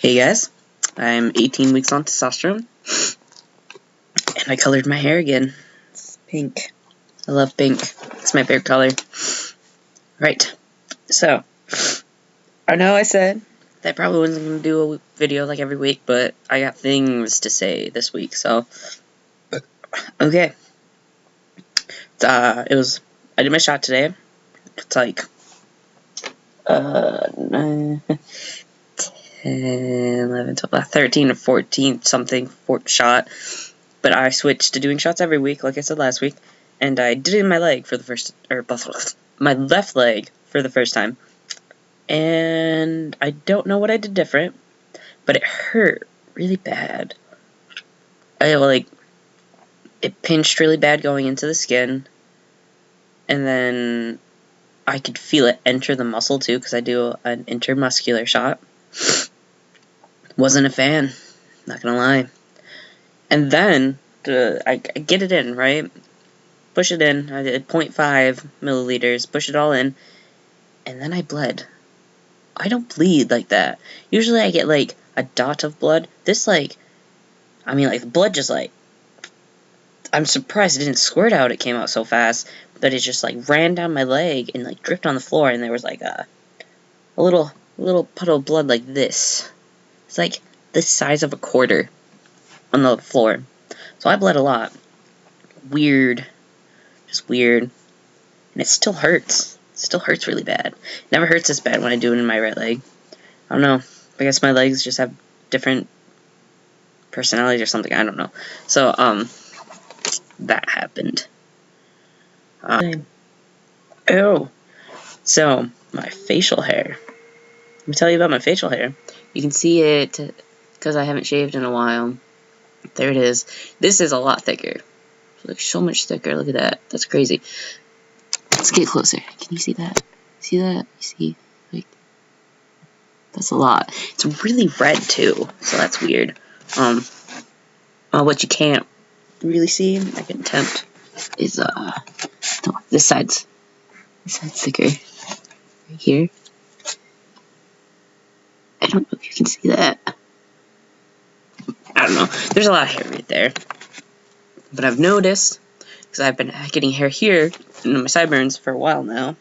Hey guys, I'm 18 weeks on testosterone, and I colored my hair again. It's pink. I love pink. It's my favorite color. Right, so, I know I said that I probably wasn't going to do a video like every week, but I got things to say this week, so, okay. I did my shot today. It's like, 9, 10, 11, 12, 13 or 14 something shot. But I switched to doing shots every week, like I said last week, and I did it in my leg for the first, my left leg for the first time. And I don't know what I did different, but it hurt really bad. It pinched really bad going into the skin, and then I could feel it enter the muscle too, because I do an intermuscular shot. Wasn't a fan, not gonna lie. And then, I get it in, right? Push it in. I did 0.5 milliliters, push it all in, and then I bled. I don't bleed like that. Usually I get, like, a dot of blood. This, the blood just, I'm surprised it didn't squirt out. It came out so fast, but it just, ran down my leg and, dripped on the floor, and there was, a little puddle of blood like this. It's, the size of a quarter on the floor. So I bled a lot. Weird. Just weird. And it still hurts. It still hurts really bad. It never hurts this bad when I do it in my right leg. I don't know. I guess my legs just have different personalities or something. I don't know. So, that happened. Oh. So, my facial hair. Let me tell you about my facial hair. You can see it because I haven't shaved in a while. There it is. This is a lot thicker. It's so much thicker. Look at that. That's crazy. Let's get closer. Can you see that? See that? You see? That's a lot. It's really red too, so that's weird. What you can't really see, I can attempt, is this side's thicker. Right here. I don't know if you can see that. I don't know. There's a lot of hair right there. But I've noticed, because I've been getting hair here in my sideburns for a while now.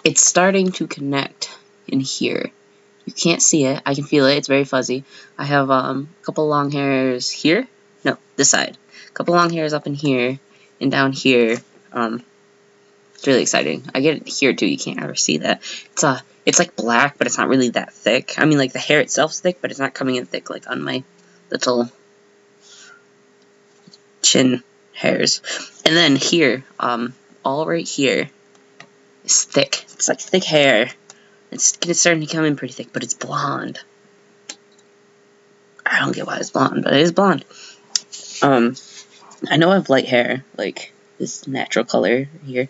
It's starting to connect in here. You can't see it. I can feel it. It's very fuzzy. I have a couple long hairs here. No, this side. A couple long hairs up in here and down here. It's really exciting. I get it here too. You can't ever see that. It's like black, but it's not really that thick. I mean, the hair itself's thick, but it's not coming in thick like on my little chin hairs. And then here, all right here is thick. It's like thick hair. It's starting to come in pretty thick, but it's blonde. I don't get why it's blonde, but it is blonde. I know I have light hair, like this natural color here,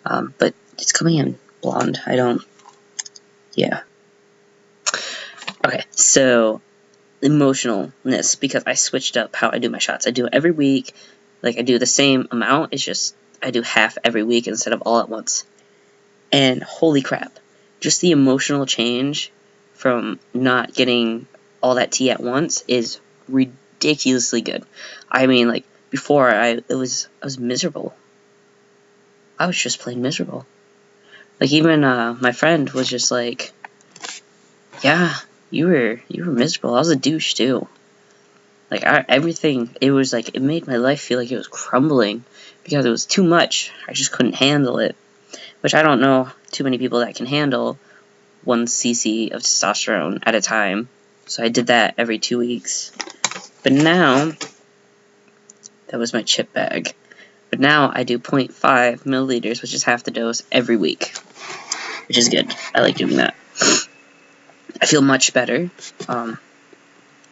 but it's coming in blonde. Yeah. Okay, so emotionalness, because I switched up how I do my shots. I do it every week. I do the same amount. It's just I do half every week instead of all at once. And holy crap, just the emotional change from not getting all that tea at once is ridiculously good. I mean, before I was miserable. I was just plain miserable. Even my friend was just like, yeah, you were miserable. I was a douche too. Everything, it was it made my life feel like it was crumbling because it was too much. I just couldn't handle it. Which I don't know too many people that can handle 1 cc of testosterone at a time. So I did that every 2 weeks. But now, that was my chip bag. But now I do 0.5 milliliters, which is half the dose, every week. Which is good. I like doing that. I feel much better. I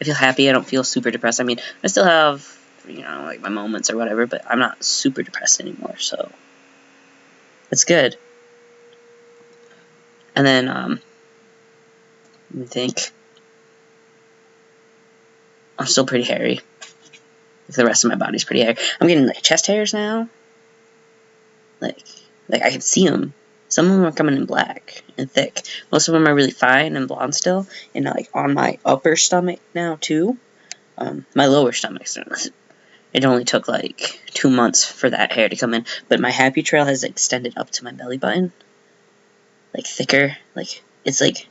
feel happy. I don't feel super depressed. I mean, I still have, my moments or whatever, but I'm not super depressed anymore, so it's good. And then, let me think. I'm still pretty hairy. The rest of my body's pretty hairy. I'm getting chest hairs now. I can see them. Some of them are coming in black and thick. Most of them are really fine and blonde still. And like on my upper stomach now too. My lower stomach. It only took like 2 months for that hair to come in. But my happy trail has extended up to my belly button. Like thicker. Like it's like,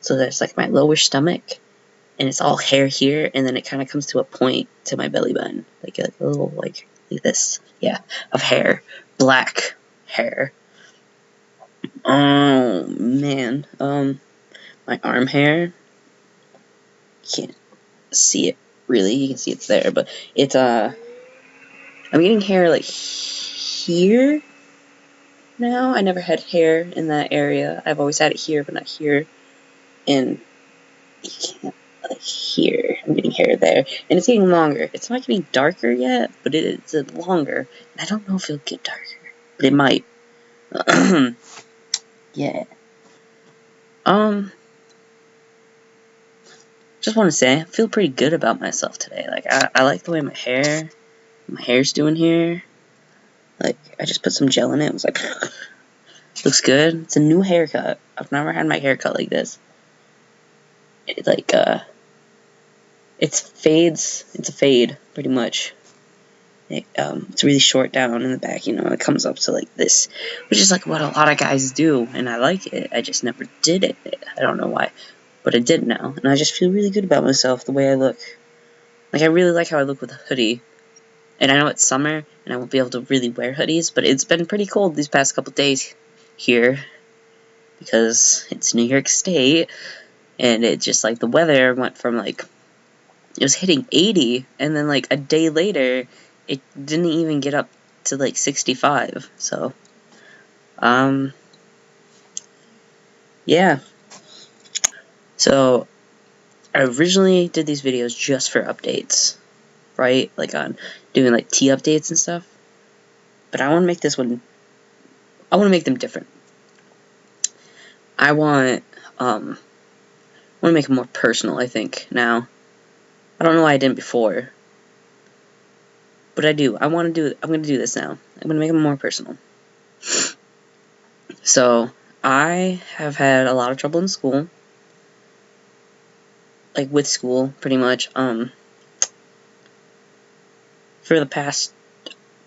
so there's like my lower stomach. And it's all hair here. And then it kind of comes to a point to my belly button. Like a little like this. Yeah. Of hair. Black hair. Oh man, my arm hair, you can't see it really, you can see it's there, but it's, I'm getting hair, like, here now. I never had hair in that area. I've always had it here, but not here, and you can't, like, here. I'm getting hair there, and it's getting longer. It's not getting darker yet, but it's longer, and I don't know if it'll get darker, but it might. Yeah. Just want to say, I feel pretty good about myself today. Like, I like the way my hair's doing here. Like, I just put some gel in it. It was like, looks good. It's a new haircut. I've never had my hair cut like this. It, like, it's fades. It's a fade, pretty much. It's really short down in the back, you know. It comes up to, like, this, which is, like, what a lot of guys do. And I like it. I just never did it. I don't know why. But I did now, and I just feel really good about myself, the way I look. Like, I really like how I look with a hoodie. And I know it's summer, and I won't be able to really wear hoodies, but it's been pretty cold these past couple days here. Because it's New York State, and it just, like, the weather went from, like, it was hitting 80, and then, like, a day later, it didn't even get up to, like, 65. So, yeah. So, I originally did these videos just for updates, right? Like on doing like tea updates and stuff. But I want to make this one, I want to make them different. I want to make them more personal, I think, now. I don't know why I didn't before. But I do. I'm going to do this now. I'm going to make them more personal. So, I have had a lot of trouble in school. Like, with school, pretty much, for the past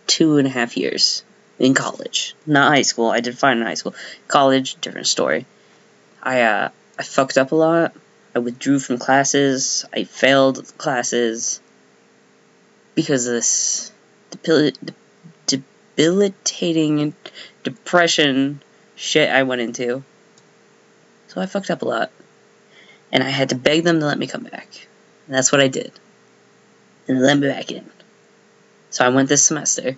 2.5 years in college. Not high school. I did fine in high school. College, different story. I fucked up a lot. I withdrew from classes. I failed classes because of this debilitating depression shit I went into. So I fucked up a lot. And I had to beg them to let me come back. And that's what I did. And they let me back in. So I went this semester.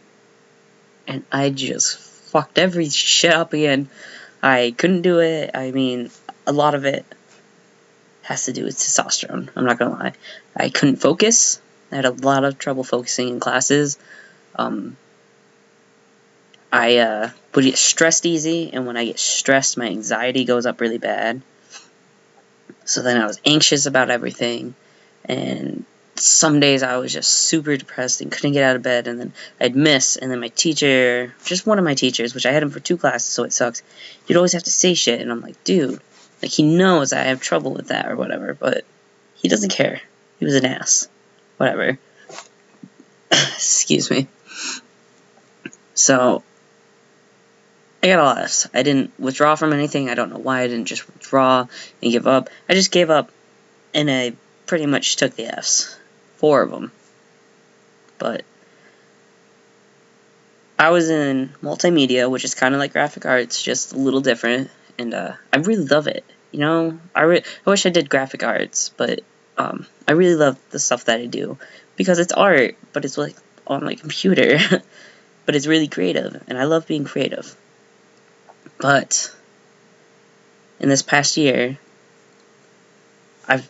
And I just fucked every shit up again. I couldn't do it. I mean, a lot of it has to do with testosterone. I'm not gonna lie. I couldn't focus. I had a lot of trouble focusing in classes. I would get stressed easy. And when I get stressed, my anxiety goes up really bad. So then I was anxious about everything, and some days I was just super depressed and couldn't get out of bed, and then I'd miss, and then my teacher, just one of my teachers, which I had him for 2 classes, so it sucks, he'd always have to say shit, and I'm like, dude, like, he knows I have trouble with that or whatever, but he doesn't care. He was an ass. Whatever. Excuse me. So, I got all F's. I didn't withdraw from anything. I don't know why I didn't just withdraw and give up. I just gave up, and I pretty much took the F's. 4 of them. But I was in multimedia, which is kind of like graphic arts, just a little different, and I really love it. You know, I wish I did graphic arts, but I really love the stuff that I do, because it's art, but it's like on my computer, but it's really creative, and I love being creative. But in this past year, I've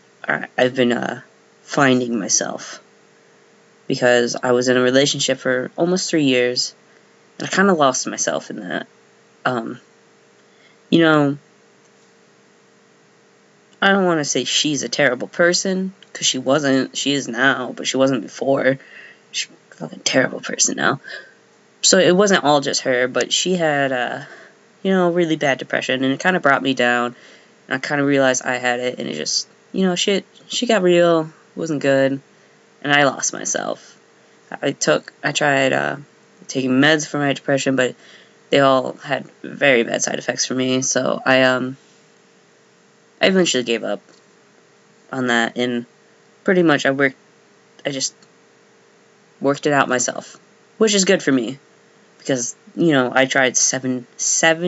been finding myself, because I was in a relationship for almost 3 years, and I kind of lost myself in that. You know, I don't want to say she's a terrible person, because she wasn't. She is now, but she wasn't before. She's a fucking terrible person now. So it wasn't all just her, but she had you know, really bad depression, and it kind of brought me down. And I kind of realized I had it, and it just, you know, shit got real, wasn't good, and I lost myself. I tried taking meds for my depression, but they all had very bad side effects for me, so I eventually gave up on that, and pretty much I just worked it out myself, which is good for me, because, you know, I tried seven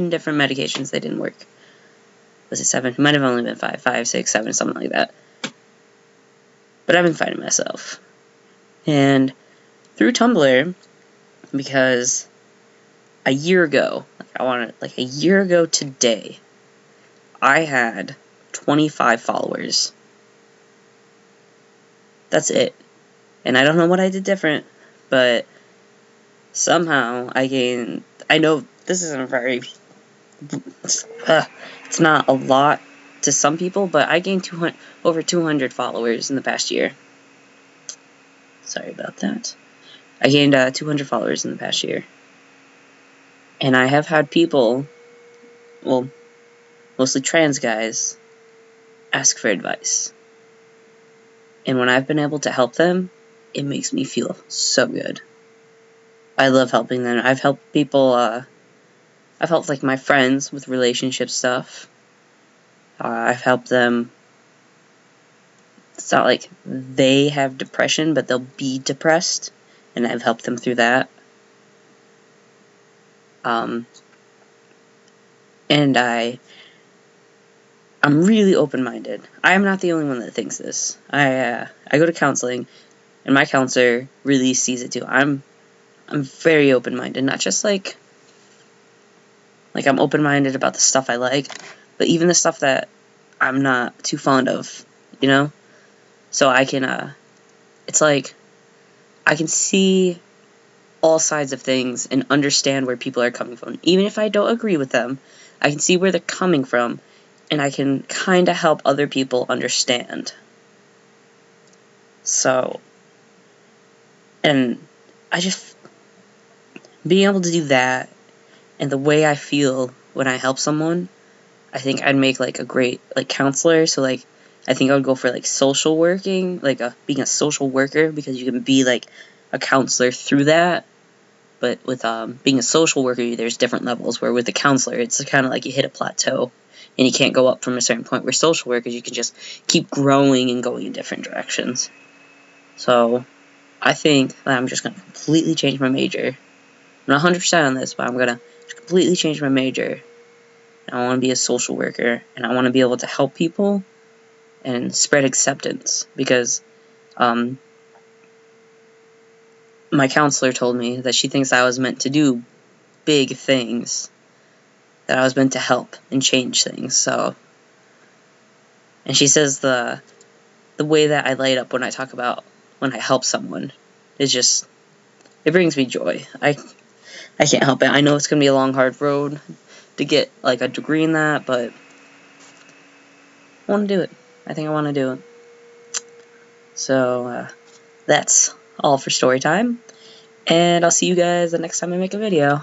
different medications, they didn't work. Was it 7? It might have only been 5, 6, 7, something like that. But I've been fighting myself. And through Tumblr, because a year ago, a year ago today, I had 25 followers. That's it. And I don't know what I did different, but somehow I know this isn't very, it's not a lot to some people, but I gained over 200 followers in the past year. Sorry about that. I gained 200 followers in the past year. And I have had people, well, mostly trans guys, ask for advice. And when I've been able to help them, it makes me feel so good. I love helping them. I've helped people, I've helped, like, my friends with relationship stuff. I've helped them. It's not like they have depression, but they'll be depressed, and I've helped them through that. And I'm really open-minded. I am not the only one that thinks this. I go to counseling, and my counselor really sees it too. I'm very open-minded, not just like I'm open-minded about the stuff I like, but even the stuff that I'm not too fond of, you know? So I can, it's like, I can see all sides of things and understand where people are coming from. Even if I don't agree with them, I can see where they're coming from, and I can kind of help other people understand. So, and I just, being able to do that, and the way I feel when I help someone, I think I'd make, like, a great, like, counselor. So, like, I think I would go for, like, social working, like, being a social worker, because you can be, like, a counselor through that. But with being a social worker, there's different levels, where with a counselor, it's kind of like you hit a plateau, and you can't go up from a certain point, where social workers, you can just keep growing and going in different directions. So, I think that I'm just going to completely change my major. I'm not 100% on this, but I'm going to completely change my major. And I want to be a social worker, and I want to be able to help people and spread acceptance, because my counselor told me that she thinks I was meant to do big things, that I was meant to help and change things. So, and she says the way that I light up when I talk about when I help someone is just, it brings me joy. I can't help it. I know it's gonna be a long, hard road to get, like, a degree in that, but I want to do it. I think I want to do it. So, that's all for story time, and I'll see you guys the next time I make a video.